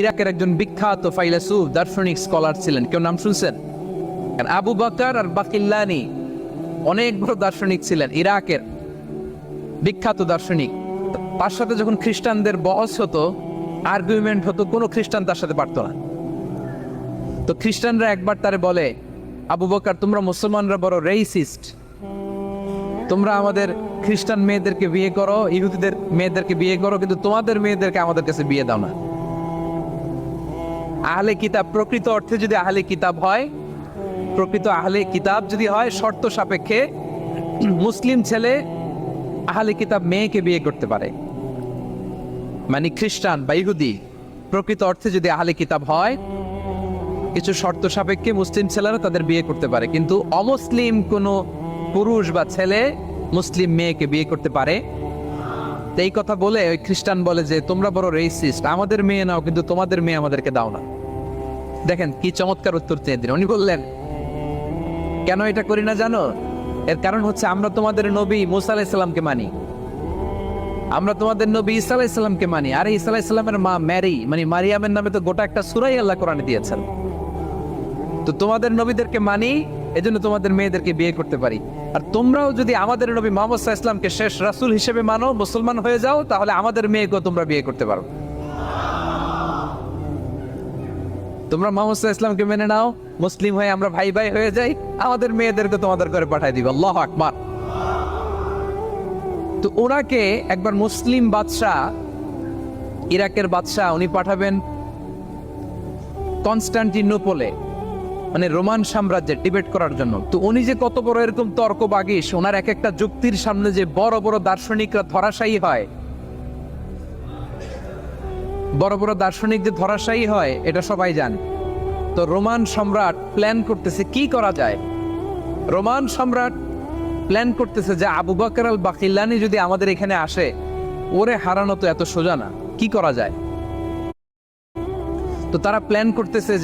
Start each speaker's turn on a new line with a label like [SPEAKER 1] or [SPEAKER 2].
[SPEAKER 1] ইরাকের একজন বিখ্যাত ফাইলাসুফ দার্শনিক স্কলার ছিলেন, কেউ নাম শুনছেন? আবু বকর আর বাকিল্লানি অনেক বড় দার্শনিক ছিলেন, ইরাকের বিখ্যাত দার্শনিক। তার সাথে যখন খ্রিস্টানদের বহস হতো, আর্গুমেন্ট হতো, কোনো খ্রিস্টান তার সাথে পারতো না। তো খ্রিস্টানরা একবার তারে বলে, আবু বকর তোমরা মুসলমানরা বড় রেসিস্ট, তোমরা আমাদের খ্রিস্টান মেয়েদেরকে বিয়ে করো, ইহুদিদের মেয়েদেরকে বিয়ে করো, কিন্তু তোমাদের মেয়েদেরকে আমাদের কাছে বিয়ে দাও না। আহলে কিতাব প্রকৃত অর্থে যদি আহলে কিতাব হয়, প্রকৃত আহলে কিতাব যদি হয়, শর্ত সাপেক্ষে মুসলিম ছেলে আহলে কিতাব মেয়েকে বিয়ে করতে পারে। মানে খ্রিস্টান বা ইহুদি প্রকৃত অর্থে যদি আহলে কিতাব হয়, কিছু শর্ত সাপেক্ষে মুসলিম ছেলেরা তাদের বিয়ে করতে পারে, কিন্তু অমুসলিম কোনো পুরুষ বা ছেলে মুসলিম মেয়েকে বিয়ে করতে পারে। এই কথা বলে ওই খ্রিস্টান বলে যে তোমরা বড় রেসিস্ট, আমাদের মেয়ে নাও কিন্তু তোমাদের মেয়ে আমাদেরকে দাও না। দেখেন কি চমৎকার উত্তর চেয়ে দিলেন। উনি বললেন, কেন এটা করি না জানো? এর কারণ হচ্ছে আমরা তোমাদের নবী মুসা আলাইহিস সালামকে মানি, আমরা তোমাদের নবী ঈসা আলাইহিস সালামকে মানি। আর ঈসা আলাইহিস সালামের মা ম্যারি, মানে মারিয়ামের নামে তো গোটা একটা সূরাই আল্লাহ কোরআনে দিয়েছেন। তো তোমাদের নবীদেরকে মানি, এজন্য তোমাদের মেয়েদেরকে বিয়ে করতে পারি। আর তোমরাও যদি আমাদের নবী মুহাম্মদ সাল্লাল্লাহু আলাইহি ওয়াসাল্লামকে শেষ রাসূল হিসেবে মানো, মুসলমান হয়ে যাও, তাহলে আমাদের মেয়েকেও তোমরা বিয়ে করতে পারো। তোমরা মুহাম্মদ সাল্লাল্লাহু আলাইহি ওয়াসাল্লামকে মেনে নাও, মুসলিম হয়ে আমরা ভাই ভাই হয়ে যাই, আমাদের মেয়েদেরকে তোমাদের ঘরে পাঠিয়ে দিবে। আল্লাহু আকবার। তো ওনাকে একবার মুসলিম বাদশাহ, ইরাকের বাদশাহ, উনি পাঠাবেন কনস্টান্টিনোপলে, মানে রোমান সাম্রাজ্যের ডিবেট করার জন্য। তো উনি যে কত বড় এরকম তর্ক বাগিস, ওনার এক একটা যুক্তির সামনে যে বড় বড় দার্শনিকরা ধরাশায়ী হয়, বড় বড় দার্শনিক যে ধরাশায়ী হয় এটা সবাই জানে। তো রোমান সম্রাট প্ল্যান করতেছে কি করা যায়। রোমান সম্রাট প্ল্যান করতেছে যে আবু বকর আল বাকিল্লানি যদি আমাদের এখানে আসে, ওরে হারানো তো এত সোজা না, কি করা যায়। তো তারা প্ল্যান করতেছে